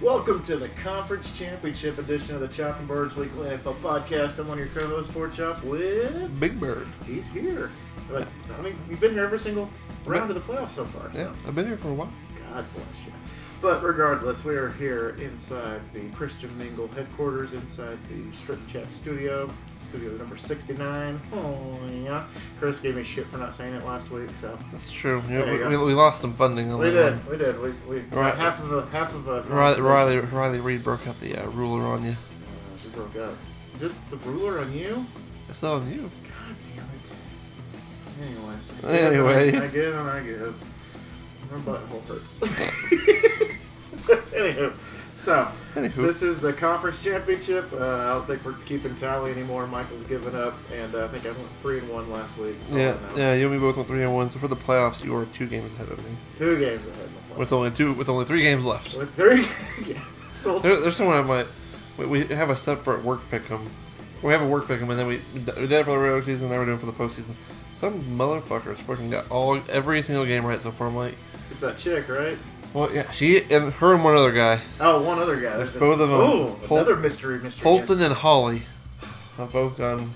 Welcome to the Conference Championship edition of the Chopping Birds Weekly NFL Podcast. I'm one of your co-hosts, Pork Chop, with Big Bird. He's here. But, I mean, you've been here every single round of the playoffs so far. Yeah, I've been here for a while. God bless you. But regardless, we are here inside the Christian Mingle headquarters, inside the Strip Chat studio number 69. Oh, yeah. Chris gave me shit for not saying it last week, so. That's true. Yeah, we lost some funding on that. We did. We right. half of a. Riley Reid broke out the ruler on you. She broke out. Just the ruler on you? It's not on you. God damn it. Anyway. I get it. My butthole hurts. Anywho, this is the conference championship. I don't think we're keeping tally anymore. Michael's given up, and I think I went 3-1 last week. Yeah, you and me both went 3-1. So for the playoffs, you are 2 games ahead of me. 2 games ahead. With only 3 games left. With 3, yeah. There's someone I might. We have a separate work pick'em. We have a work pick'em, and then we did it for the regular season. Now we're doing it for the postseason. Some motherfuckers fucking got every single game right so far. I'm like, it's that chick, right? Well, yeah, her and one other guy. Oh, one other guy. There's both of them. Oh, another mystery. Holton and Holly have both gone.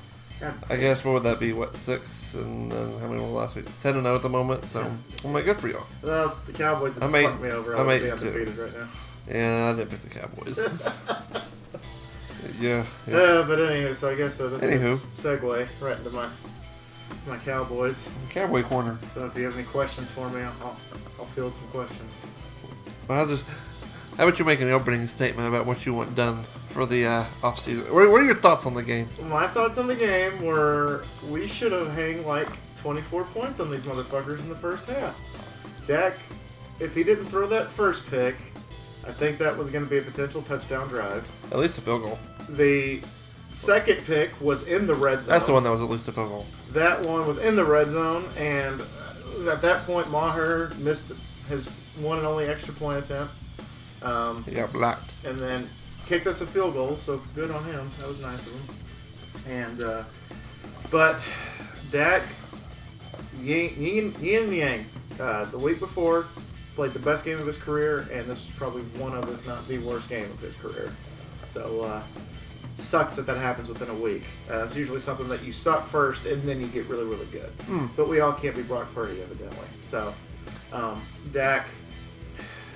I guess what would that be? 6, and then how many were last week? 10-0 at the moment. So I'm like, good for y'all. Well, the Cowboys fucked me over. I would be undefeated right now. Yeah, I didn't pick the Cowboys. yeah. But anyway, so I guess that's a segue right into my Cowboys. Cowboy corner. So if you have any questions for me, I'll field some questions. Well, how about you make an opening statement about what you want done for the offseason? What are your thoughts on the game? My thoughts on the game were we should have hung like 24 points on these motherfuckers in the first half. Dak, if he didn't throw that first pick, I think that was going to be a potential touchdown drive. At least a field goal. The second pick was in the red zone. That's the one that was at least a field goal. That one was in the red zone, and at that point, Maher missed his one and only extra point attempt. He got blocked. And then kicked us a field goal, so good on him. That was nice of him. And, but Dak, yin and yang, the week before, played the best game of his career, and this was probably one of, if not the worst game of his career. So, sucks that happens within a week. It's usually something that you suck first, and then you get really, really good. But we all can't be Brock Purdy, evidently. So, Dak.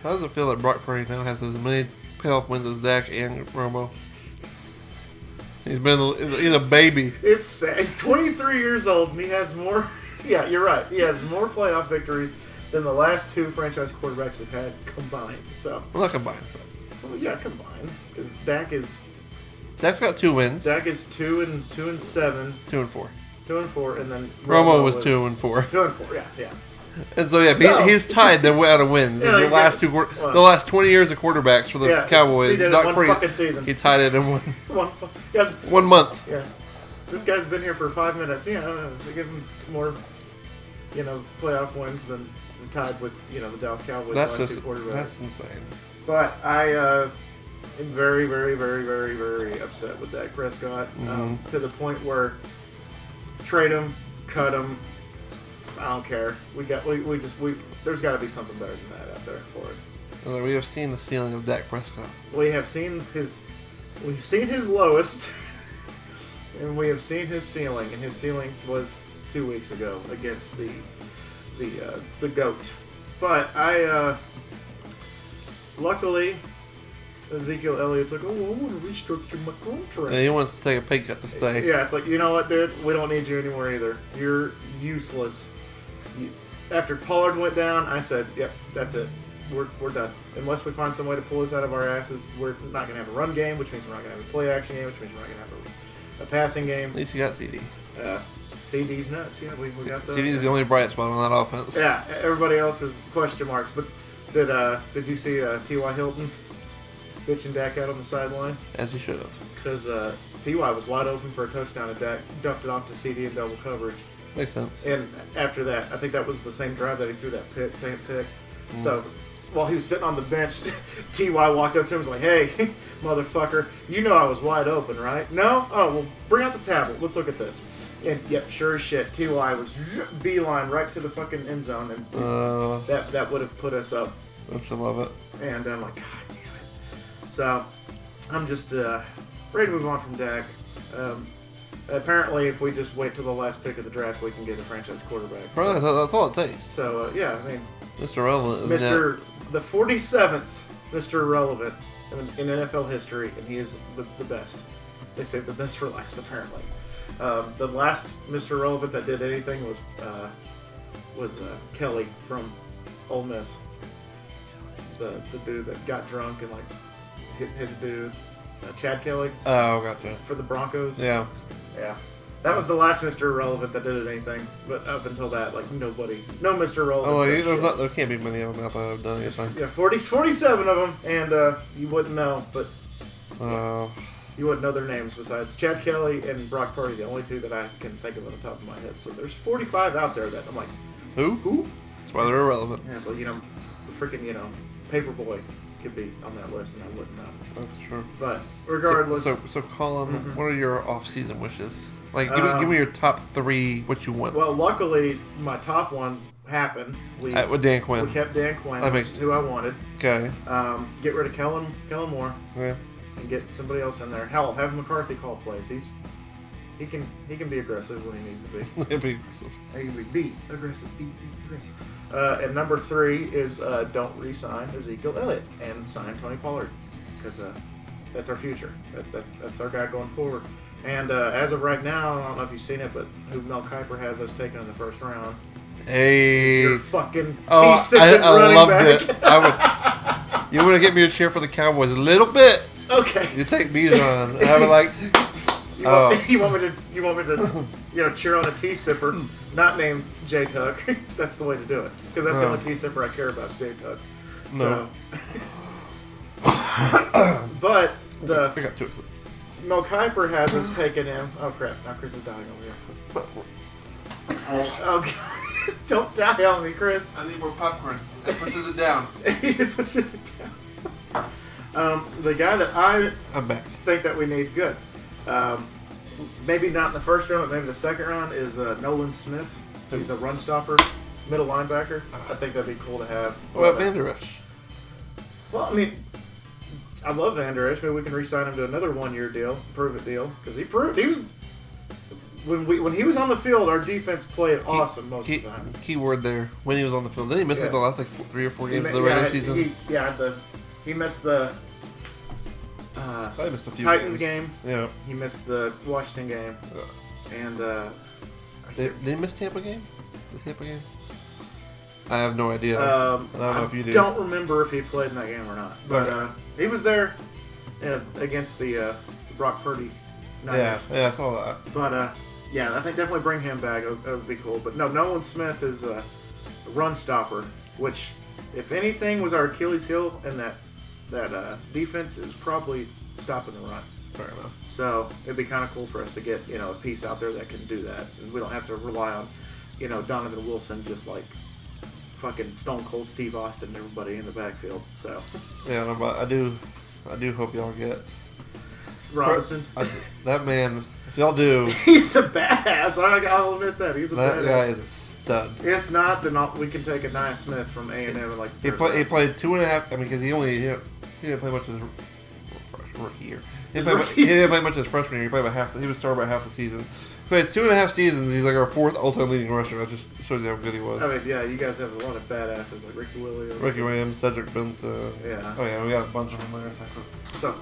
How does it feel that Brock Purdy now has as many playoff wins as Dak and Romo? He's a baby. It's sad. He's 23 years old, and he has more. Yeah, you're right. He has more playoff victories than the last 2 franchise quarterbacks we've had combined. So. Well, not combined. Well, yeah, combined. Because Dak's got 2 wins. Dak is 2-7. 2-4. 2-4, and then Romo was 2-4. 2-4, yeah. And so he's tied the amount of wins. Yeah, the last 20 years of quarterbacks for the Cowboys. He did it one fucking season. He tied it in one 1 month. Yeah, this guy's been here for 5 minutes. They give him more, playoff wins than tied with the Dallas Cowboys. That's last 2 quarterbacks. That's insane. But I am very, very, very, very, very upset with Dak Prescott to the point where trade him, cut him. I don't care. There's got to be something better than that out there for us. Well, we have seen the ceiling of Dak Prescott. We've seen his lowest, and we have seen his ceiling, and his ceiling was 2 weeks ago against the GOAT. But luckily, Ezekiel Elliott's like, I want to restructure my contract. Yeah, he wants to take a pay cut to stay. Yeah, it's like, you know what, dude? We don't need you anymore either. You're useless. After Pollard went down, I said, yep, that's it. We're done. Unless we find some way to pull us out of our asses, we're not going to have a run game, which means we're not going to have a play action game, which means we're not going to have a passing game. At least you got CD. CD's nuts. Yeah, we got the CD's the only bright spot on that offense. Yeah, everybody else is question marks. But did you see T.Y. Hilton bitching Dak out on the sideline? As he should have. Because T.Y. was wide open for a touchdown, and Dak dumped it off to CD in double coverage. Makes sense. And after that, I think that was the same drive that he threw that same pick. So while he was sitting on the bench, T.Y. walked up to him and was like, hey, motherfucker, you know I was wide open, right? No? Oh, well, bring out the tablet. Let's look at this. And, yep, sure as shit, T.Y. was beeline right to the fucking end zone, and that would have put us up. Don't you love it? And I'm like, God damn it. So I'm just ready to move on from Dak. Apparently, if we just wait till the last pick of the draft, we can get a franchise quarterback. Probably, So, that's all it takes. so yeah, I mean, Mr. Relevant. the 47th Mr. Irrelevant in NFL history, and he is the best. They saved the best for last, apparently. The last Mr. Irrelevant that did anything was Kelly from Ole Miss. The dude that got drunk and like hit a dude. Chad Kelly. Oh, gotcha. For the Broncos. Yeah. Yeah. That was the last Mr. Irrelevant that did anything. But up until that, like, no Mr. Irrelevant. Oh, there can't be many of them out there that have done anything. Yeah, 47 of them, and you wouldn't know, but you wouldn't know their names besides Chad Kelly and Brock Purdy, the only two that I can think of on the top of my head. So there's 45 out there that I'm like, Who? That's why they're irrelevant. Yeah, it's like, the freaking, Paperboy could be on that list, and I wouldn't know. That's true. But regardless. So Colin, what are your off-season wishes? Like, give me your top 3, what you want. Well, luckily, my top one happened. With Dan Quinn. We kept Dan Quinn, which is who I wanted. Okay. Get rid of Kellen Moore. Yeah. And get somebody else in there. Hell, have McCarthy call plays. He can be aggressive when he needs to be. He'll be aggressive. He can be aggressive. Be aggressive. And number 3 is don't re-sign Ezekiel Elliott and sign Tony Pollard, because that's our future. That's our guy going forward. And as of right now, I don't know if you've seen it, but who Mel Kiper has us taken in the first round. Hey. Your fucking I running loved back. it. You want to get me to cheer for the Cowboys a little bit? Okay. You take Bijan. I would like. You want me to cheer on a tea sipper not named J Tuck? That's the way to do it, because that's the only tea sipper I care about is J Tuck. No. But I got 2. Mel Kiper has us taking him. Oh crap! Now Chris is dying over here. Oh God. Don't die on me, Chris. I need more popcorn. That pushes it down. He pushes it down. The guy that I'm back. think that we need good. Maybe not in the first round, but maybe the second round is Nolan Smith. He's a run stopper, middle linebacker. I think that'd be cool to have. What about Van Der Esch? Well, I mean, I love Van Der Esch. Maybe we can re-sign him to another 1-year deal, prove-it deal, because he was. When he was on the field, our defense played awesome most of the time. Keyword there, when he was on the field. Didn't he miss like the last 3 or 4 games of the regular season? He missed the I missed a few Titans games. game. Yeah. He missed the Washington game. And did he miss Tampa game? The Tampa game? I have no idea. I don't know if you do. Don't remember if he played in that game or not. But he was there against the Brock Purdy Niners. Yeah, I saw that. But I think definitely bring him back. That would be cool. But no, Nolan Smith is a run stopper, which, if anything, was our Achilles heel in that defense is probably stopping the run. Fair enough. So it'd be kind of cool for us to get a piece out there that can do that, and we don't have to rely on Donovan Wilson just like fucking Stone Cold Steve Austin and everybody in the backfield. So yeah, no, but I do hope y'all get Robinson. That man, if y'all do, he's a badass. I'll admit that he's a badass. That guy is a stud. If not, then we can take a Nia Smith from A&M and like. He played 2.5. I mean, because he didn't play much as rookie year. He didn't play much as freshman year. He played about half. He was started about half the season. He played 2.5 seasons. He's like our 4th all-time leading rusher. That just shows you how good he was. I mean, yeah, you guys have a lot of badasses like Ricky Williams, Cedric Benson. Yeah. Oh yeah, we got a bunch of them there. So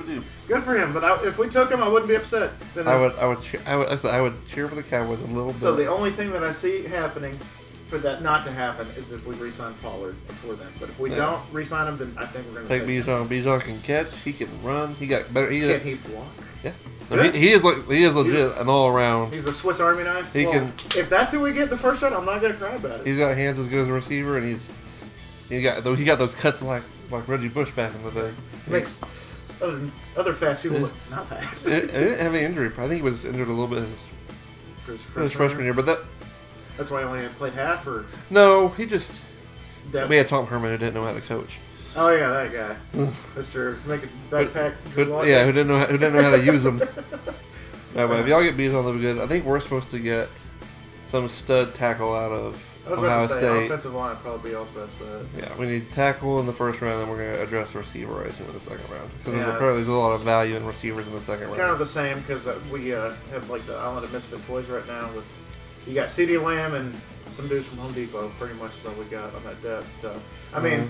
good for him. But if we took him, I wouldn't be upset. I would cheer for the Cowboys a little bit. So the only thing that I see happening for that not to happen is if we re-sign Pollard before then. But if we don't re-sign him, then I think we're going to take Bijan. Bijan can catch. He can run. He got better. Can he block? Yeah. No, he is legit an all around. He's the Swiss Army knife. He can. If that's who we get the first round, I'm not going to cry about it. He's got hands as good as a receiver, and he got those cuts like Reggie Bush back in the day. Makes other fast people look not fast. He didn't have any injury. I think he was injured a little bit his freshman year, but that's why he only played half, or no, he just. Depth. We had Tom Herman who didn't know how to coach. Oh yeah, that guy, Mr. Make a backpack. Who didn't know how to use them. No, but if y'all get Bijan, they'll be good. I think we're supposed to get some stud tackle out of I was Ohio about to say, State. offensive line would probably be y'all's best bet. Yeah, we need tackle in the first round, and we're going to address receiver, I assume, in the second round. Because Yeah. apparently there's a lot of value in receivers in the second round. Kind of the same because we have like the Island of Misfit Toys right now. With you got CeeDee Lamb and some dudes from Home Depot. Pretty much is all we got on that depth. So I mean,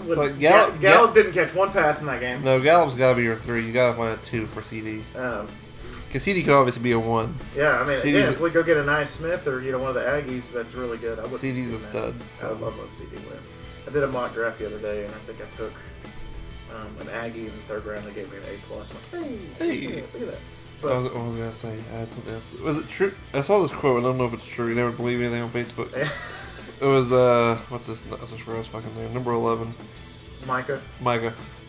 But Gallup didn't catch one pass in that game. No, Gallup's got to be your 3. You got to find a 2 for CD. Because CD could obviously be a 1. Yeah, I mean, CD's if we go get a nice Smith or one of the Aggies, that's really good. I would. CD's a stud. I love CeeDee Lamb. I did a mock draft the other day, and I think I took an Aggie in the third round. They gave me an A+. I'm like, hey, look at that. But, I was going to say, I had something else. Was it true? I saw this quote, and I don't know if it's true. You never believe anything on Facebook. It was, what's this? That's this first fucking name. Number 11. Micah.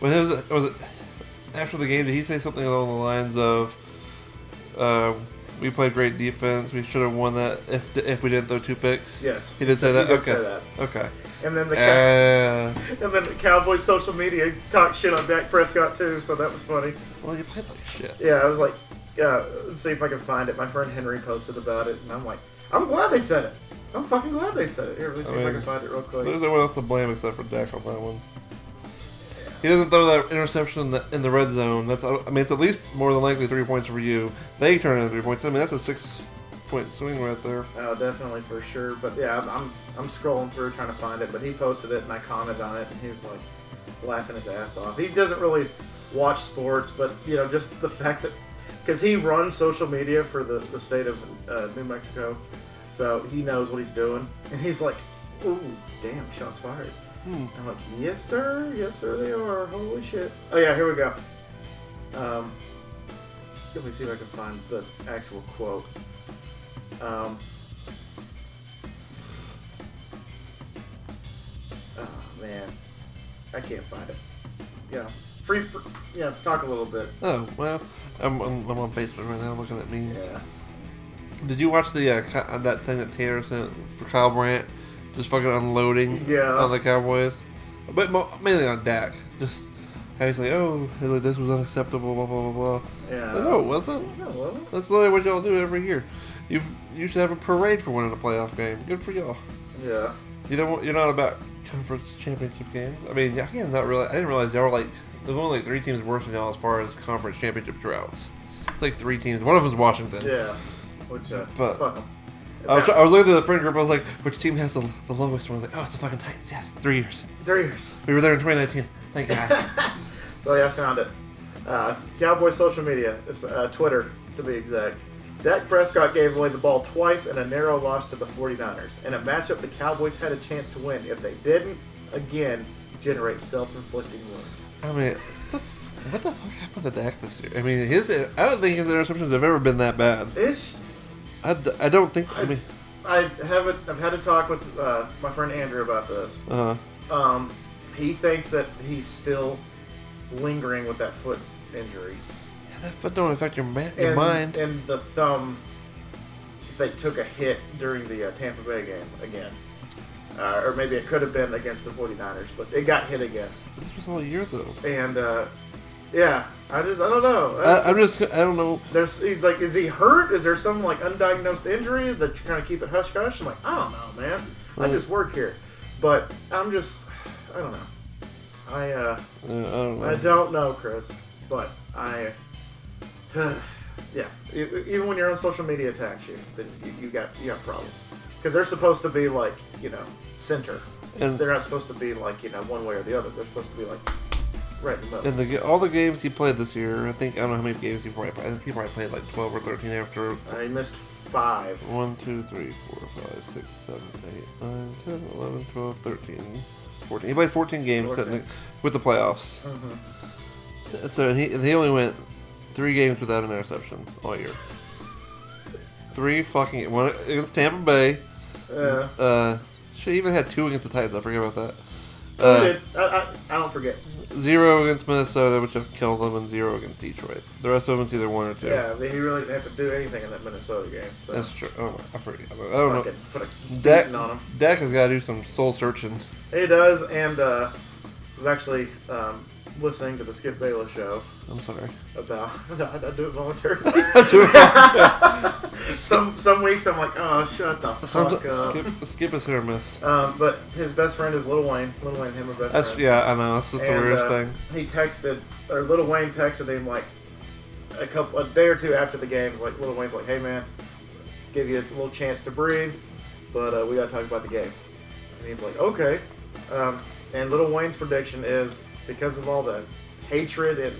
When was it after the game, did he say something along the lines of, we played great defense, we should have won that if we didn't throw 2 picks? Yes. He did say that? He did say that. Okay. And then the Cowboys social media talked shit on Dak Prescott too, so that was funny. Well, you played like shit. Yeah, I was like, let's see if I can find it. My friend Henry posted about it, and I'm like, I'm glad they said it. I'm fucking glad they said it. Here, let's see if I can find it real quick. There's no one else to blame except for Dak on that one. He doesn't throw that interception in the red zone. It's at least more than likely 3 points for you. They turn into 3 points. I mean, that's a 6-point swing right there. Oh, definitely for sure. But yeah, I'm scrolling through trying to find it. But he posted it and I commented on it, and he was like laughing his ass off. He doesn't really watch sports, but just the fact that because he runs social media for the state of New Mexico, so he knows what he's doing, and he's like, "Ooh, damn, shots fired." I'm like, yes sir, they are. Holy shit. Oh yeah, here we go. Let me see if I can find the actual quote. Oh man, I can't find it. Talk a little bit. Oh well, I'm on Facebook right now looking at memes. Yeah. Did you watch the that thing that Tanner sent for Kyle Brandt? Just fucking unloading on the Cowboys. But mainly on Dak. Just how he's like, oh, this was unacceptable, blah, blah, blah, blah. Yeah. No, it wasn't. No, it wasn't. That's literally what y'all do every year. You should have a parade for winning a playoff game. Good for y'all. Yeah. You're not about conference championship games. I mean, again, not really. I didn't realize y'all were like, there's only like 3 teams worse than y'all as far as conference championship droughts. It's like 3 teams. One of them's Washington. Yeah. Which, but, fuck them. I was looking at the friend group. I was like, "Which team has the lowest one?" I was like, "Oh, it's the fucking Titans." Yes, 3 years. 3 years. We were there in 2019. Thank God. So yeah, I found it. Cowboys social media, Twitter to be exact. Dak Prescott gave away the ball twice in a narrow loss to the 49ers. In a matchup the Cowboys had a chance to win. If they didn't, again, generate self-inflicting wounds. I mean, what the fuck happened to Dak this year? I mean, I don't think his interceptions have ever been that bad. I don't think. I've had a talk with my friend Andrew about this. He thinks that he's still lingering with that foot injury. Yeah, that foot don't affect your mind. And the thumb, they took a hit during the Tampa Bay game again. Or maybe it could have been against the 49ers, but it got hit again. This was all year though. And yeah, I don't know. I don't know. He's like, is he hurt? Is there some like undiagnosed injury that you're trying to keep it hush hush? I'm like, I don't know, man. I just work here, but I don't know. I don't know. I don't know, Chris, but yeah. Even when your own social media attacks you, then you got problems because they're supposed to be like center, and they're not supposed to be like one way or the other. They're supposed to be like right in the middle. And all the games he played this year, I don't know how many games he probably played. I think he probably played like 12 or 13 after. He missed 5. 1, 2, 3, 4, 5, 6, 7, 8, 9, 10, 11, 12, 13, 14. He played 14 games with the playoffs. Mm-hmm. So he only went 3 games without an interception all year. 3 fucking one against Tampa Bay. She even had 2 against the Titans. I forget about that. I don't forget. 0 against Minnesota, which killed them, and 0 against Detroit. The rest of them it's either 1 or 2. Yeah, he really didn't have to do anything in that Minnesota game. So. That's true. Oh, I forget. I don't know. Put a beating on him. Dak has got to do some soul searching. He does, and it was actually listening to the Skip Bayless show. I'm sorry. About I do it voluntarily. I do it. Some weeks I'm like, oh, shut the fuck up. Skip is hit or miss. But his best friend is Lil Wayne. Lil Wayne and him are best friends. Yeah, I know. That's just the weirdest thing. He texted, or Lil Wayne texted him like a day or two after the games. Like Lil Wayne's like, hey man, give you a little chance to breathe, but we gotta talk about the game. And he's like, okay. And Lil Wayne's prediction is because of all the hatred and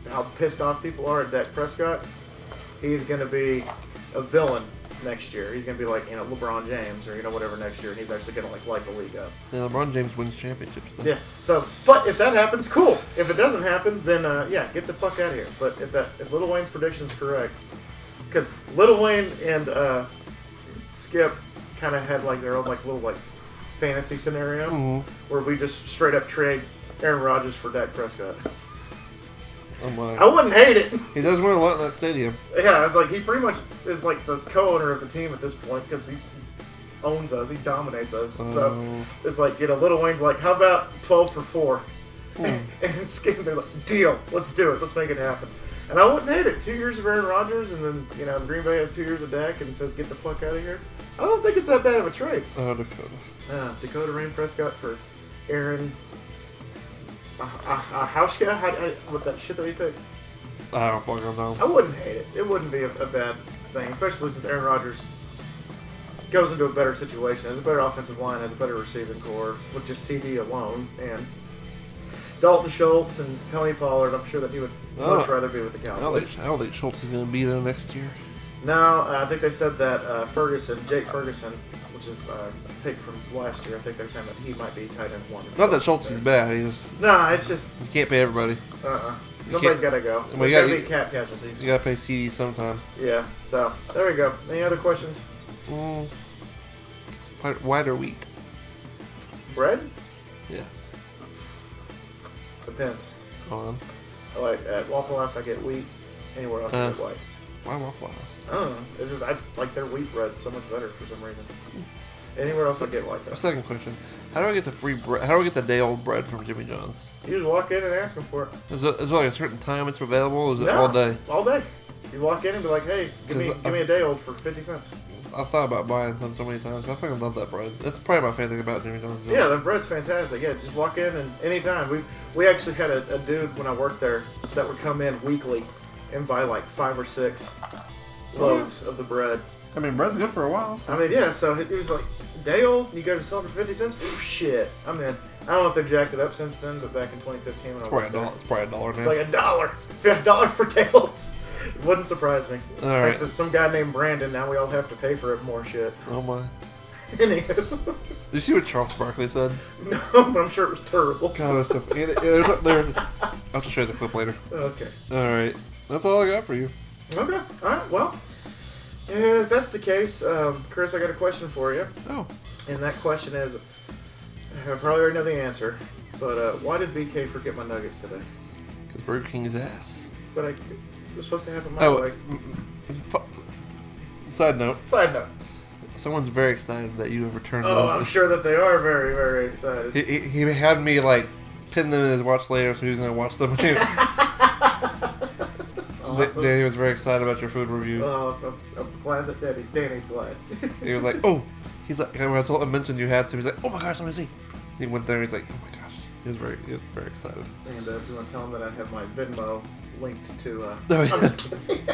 how pissed off people are at Dak Prescott, he's gonna be a villain next year. He's gonna be like LeBron James or whatever next year, and he's actually gonna light the league up. Yeah, LeBron James wins championships. Though. Yeah. So, but if that happens, cool. If it doesn't happen, then get the fuck out of here. But if Lil Wayne's prediction's correct, because Lil Wayne and Skip kind of had their own little fantasy scenario where we just straight up trade Aaron Rodgers for Dak Prescott. Oh my. I wouldn't hate it. He does win a lot in that stadium. Yeah, it's he pretty much is the co-owner of the team at this point because he owns us, he dominates us. So it's Lil Wayne's how about 12 for 4? And Skip, they're like, deal, let's do it, let's make it happen. And I wouldn't hate it. 2 years of Aaron Rodgers, and then Green Bay has 2 years of Dak and says get the fuck out of here. I don't think it's that bad of a trade. Oh, Dakota. Dakota Rain Prescott for Aaron Hauschka? What that shit that he takes? I don't fucking know. I wouldn't hate it. It wouldn't be a bad thing, especially since Aaron Rodgers goes into a better situation, has a better offensive line, has a better receiving core with just CD alone, and Dalton Schultz and Tony Pollard. I'm sure that he would much rather be with the Cowboys. I don't think Schultz is going to be there next year. No, I think they said that Jake Ferguson, which is a pick from last year, I think they're saying that he might be tight end 1. Not that Schultz is bad. No, it's just... You can't pay everybody. Somebody's got to go. Well, There's got to be cap casualties. You got to pay CD sometime. Yeah, so there we go. Any other questions? White or wheat? Bread? Yes. Depends. On. At Waffle House, I get wheat. Anywhere else, I get white. Why Waffle House? I don't know. It's just I like their wheat bread so much better for some reason. Anywhere else, I get white though. Second question: how do I get the free bread? How do I get the day old bread from Jimmy John's? You just walk in and ask them for it. Is there a certain time it's available? Or is it all day? All day. You walk in and be like, "Hey, give me a day old for 50 cents." I've thought about buying some so many times. I fucking love that bread. That's probably my favorite thing about Jimmy John's. Yeah, the bread's fantastic. Yeah, just walk in and anytime. We actually had a dude when I worked there that would come in weekly and buy 5 or 6 loaves of the bread. I mean, bread's good for a while. So. I mean, yeah. So it was day old. And you go to sell for 50 cents. Shit, I'm in. I don't know if they've jacked it up since then, but back in 2015 when I worked there, it's probably $1 now. It's $1 for day olds. It wouldn't surprise me. All right. Thanks to some guy named Brandon, now we all have to pay for it more shit. Oh my. Anywho. Did you see what Charles Barkley said? No, but I'm sure it was terrible. God, that's stuff. I'll have to show you the clip later. Okay. All right. That's all I got for you. Okay. All right. Well, if that's the case, Chris, I got a question for you. Oh. And that question is, I probably already know the answer, but why did BK forget my nuggets today? Because Burger King is ass. But I was supposed to have it my way. Side note. Side note. Someone's very excited that you have returned. Oh, I'm sure that they are very, very excited. He had me pin them in his watch later, so he was going to watch them. Awesome. Danny was very excited about your food reviews. Oh, I'm glad that Danny's glad. He was like, oh, when I mentioned you had some, he's like, oh my gosh, let me see. He went there and he's like, oh my gosh. He was very excited. And if you want to tell him that I have my Venmo linked to, Oh, yeah. I'm just kidding.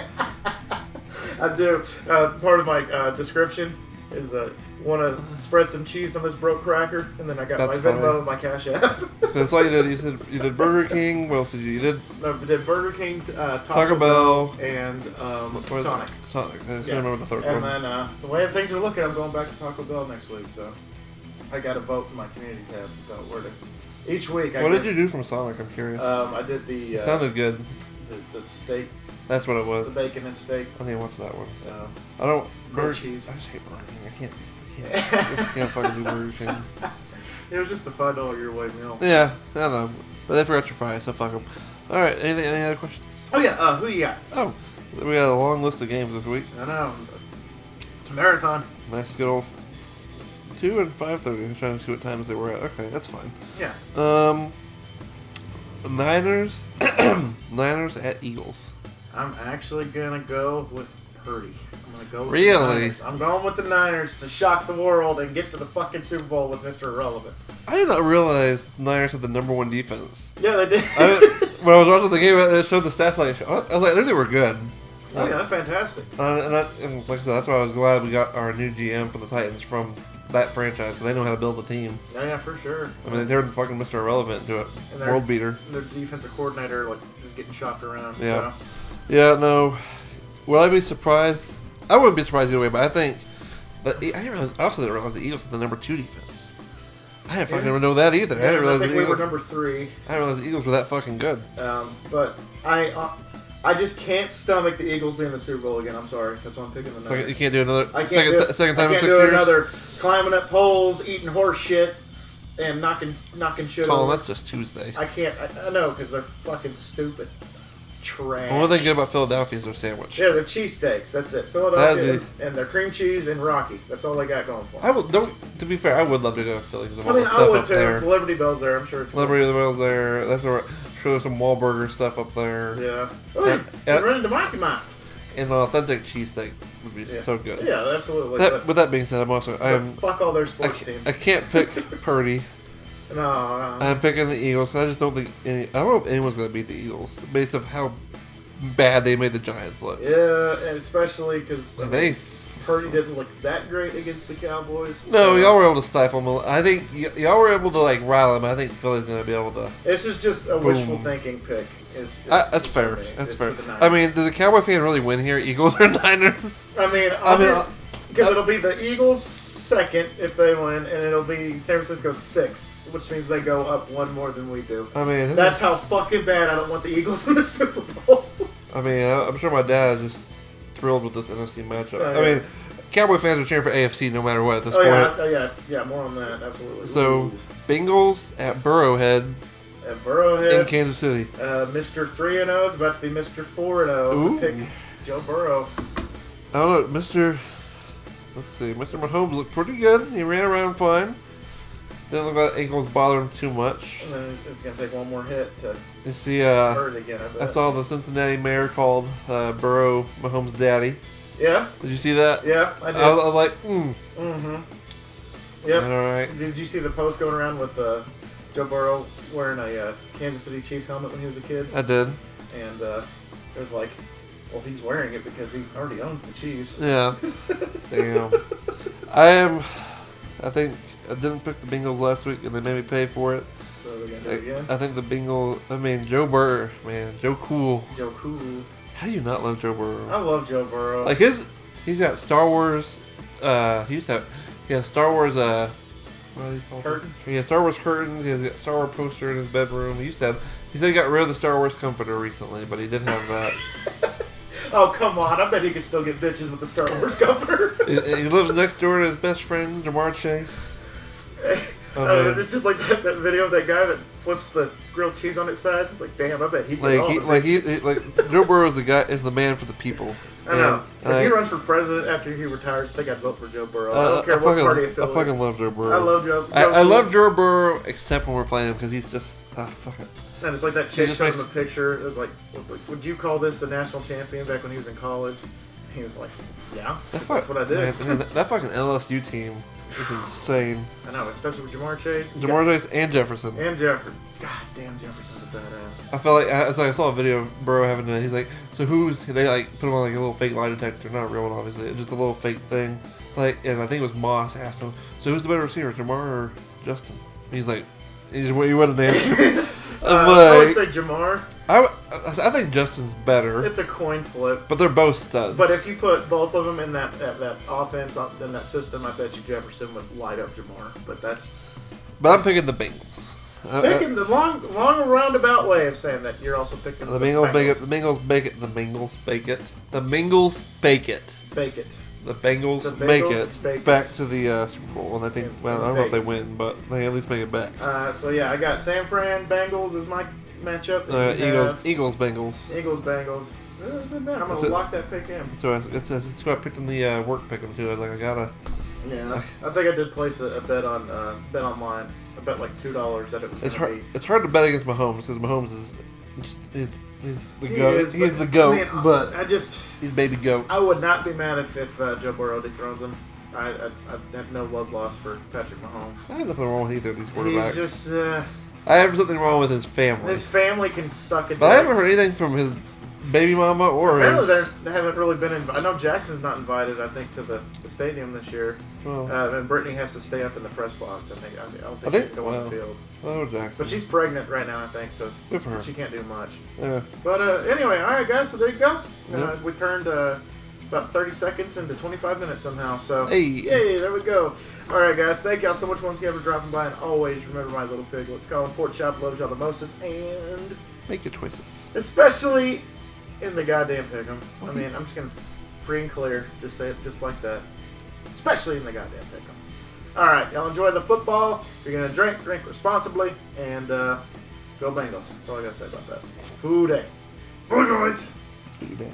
I do. Part of my description is want to spread some cheese on this broke cracker, and then I got That's my Venmo funny. and my Cash App. So that's all you did. You did Burger King. What else did you? I did Burger King, Taco Bell, and Sonic. Sonic. I can't remember the third and one. And then the way things are looking, I'm going back to Taco Bell next week. So I got to vote in my community tab about where to. Each week. What did you do from Sonic? I'm curious. I did the. It sounded good. The steak. That's what it was. The bacon and steak. I didn't watch that one. I don't. Burger cheese. I just hate Burger King. I just can't fucking do Burger King. It was just the $5 your way meal. Yeah, I know. But they forgot your fries, so fuck them. All right, any other questions? Oh yeah, who you got? Oh, we got a long list of games this week. I know. It's a marathon. Nice good old 2 and 5:30. I'm trying to see what times they were at. Okay, that's fine. Yeah. Niners. Niners at Eagles. I'm actually gonna go with Purdy. I'm gonna go with Really? the Niners. I'm going with the Niners to shock the world and get to the fucking Super Bowl with Mr. Irrelevant. I did not realize the Niners had the number one defense. Yeah, they did. When I was watching the game, it showed the stats. Like I was like, I knew they were good. Oh yeah, that's fantastic. And like I said, that's why I was glad we got our new GM for the Titans from that franchise. So they know how to build a team. Yeah, for sure. I mean, they turned fucking Mr. Irrelevant into a world beater. Their defensive coordinator is getting shopped around. Yeah. So. Yeah. No. Will I be surprised? I wouldn't be surprised either way. But I think that I also didn't realize the Eagles had the number 2 defense. I didn't fucking know that either. Yeah, I didn't realize think we were number 3. I didn't realize the Eagles were that fucking good. But I just can't stomach the Eagles being in the Super Bowl again. I'm sorry. That's why I'm picking the Niners. You can't do another second time I in 6 can't do years? another climbing up poles, eating horse shit, and knocking shit Colin, over. that's just Tuesday. I can't. I know, because they're fucking stupid. Trash. One thing good about Philadelphia is their sandwich. Yeah, the cheesesteaks. That's it. Philadelphia and their cream cheese and Rocky. That's all they got going for them. To be fair, I would love to go to Philly. I mean, I would too. Liberty Bell's there. I'm sure it's Liberty Bell's there. That's where sure there's some Wahlburger stuff up there. Yeah. Oh, and running to Mikey Mike. And an authentic cheesesteak would be so good. Yeah, absolutely. With that being said, fuck all their sports teams. I can't pick Purdy. No. I'm picking the Eagles. I just don't think I don't know if anyone's going to beat the Eagles based on how bad they made the Giants look. Yeah, and especially because Purdy didn't look that great against the Cowboys. No, y'all were able to stifle them. I think y'all were able to rile them. I think Philly's going to be able to. This is just a wishful thinking pick. That's fair. That's fair. I mean, does a Cowboy fan really win here? Eagles or Niners? I mean, because it'll be the Eagles second if they win, and it'll be San Francisco 6th, which means they go up one more than we do. I mean, that's how fucking bad I don't want the Eagles in the Super Bowl. I mean, I'm sure my dad is just thrilled with this NFC matchup. I mean, Cowboy fans are cheering for AFC no matter what at this point. Yeah, more on that, absolutely. So, Bengals at Burrowhead. At Burrowhead. In Kansas City. Mr. 3-0 is about to be Mr. 4-0. Pick Joe Burrow. I don't know, let's see, Mr. Mahomes looked pretty good. He ran around fine. Didn't look like ankles bothering too much. And then it's going to take one more hit to hurt it again, I saw the Cincinnati mayor called Burrow Mahomes' daddy. Yeah? Did you see that? Yeah, I did. I was like, Yep. All right. Did you see the post going around with Joe Burrow wearing a Kansas City Chiefs helmet when he was a kid? I did. And it was like, well, he's wearing it because he already owns the Chiefs. Yeah. Damn. I think I didn't pick the Bengals last week, and they made me pay for it. So they're going to do it again? I think the Bengals, Joe Burrow, man. Joe Cool. Joe Cool. How do you not love Joe Burrow? I love Joe Burrow. Like he's got Star Wars, he has Star Wars, what are these called? Curtains? He has Star Wars curtains, he has got Star Wars poster in his bedroom. He said he got rid of the Star Wars comforter recently, but he did have that. Oh, come on. I bet he could still get bitches with the Star Wars comforter. He lives next door to his best friend, Jamar Chase. It's just like that video of that guy that flips the grilled cheese on its side. It's like, damn, I bet he Joe Burrow is the man for the people. I know. If he runs for president after he retires, I think I'd vote for Joe Burrow. I don't care what party affiliate. I fucking love Joe Burrow. I love Joe. I love Joe Burrow except when we're playing him because he's just fuck it. And it's like that chick showing him a picture. It was like, would you call this a national champion back when he was in college? He was like, yeah, that's what I did. Man, that fucking LSU team is insane. I know, especially with Jamar Chase. And Jefferson. And Jefferson. God damn, Jefferson's a badass. I felt like I saw a video of Burrow having he's like, so they like put him on like a little fake lie detector, not a real one obviously, just a little fake thing. And I think it was Moss asked him, so who's the better receiver, Jamar or Justin? He's like, he wouldn't answer. I would say Jamar. I think Justin's better. It's a coin flip. But they're both studs. But if you put both of them in that offense, in that system, I bet you Jefferson would light up Jamar. But I'm picking the Bengals. Picking the long roundabout way of saying that you're also picking the Bengals. The Bengals bake it. The Bengals bake it. The Bengals bake it. Bake it. The Bengals make it back to the Super Bowl, and I think. Well, I don't know if they win, but they at least make it back. So yeah, I got San Fran Bengals as my matchup. Eagles Bengals. Eagles Bengals. I'm gonna lock that pick in. So it's what I picked in the work pick 'em too. I was like, I gotta Yeah, I think I did place a bet on bet online. I bet like $2 that it was. It's hard to bet against Mahomes because Mahomes is he's the He goat. is, He's the goat, I mean, but he's baby goat. I would not be mad if Joe Burrow dethrones him. I have no love lost for Patrick Mahomes. I have nothing wrong with either of these quarterbacks. He's just I have something wrong with his family. His family can suck it. But I haven't heard anything from his baby mama or apparently they haven't really been. I know Jackson's not invited. I think to the stadium this year, and Brittany has to stay up in the press box. I don't think she can go on the field. Oh, Jackson. But she's pregnant right now, I think. So good for her. She can't do much. Yeah. But anyway, all right, guys. So there you go. Yep. We turned about 30 seconds into 25 minutes somehow. So hey, there we go. All right, guys. Thank y'all so much once again for dropping by, and always remember my little piglets. Call him Pork Chop loves y'all the mostest, and make your choices, especially in the goddamn pick'em. I mean, I'm just gonna free and clear. Just say it just like that. Especially in the goddamn pick'em. All right, y'all enjoy the football. If you're gonna drink responsibly, and go Bengals. That's all I gotta say about that. Food day. Bye, guys. Food day.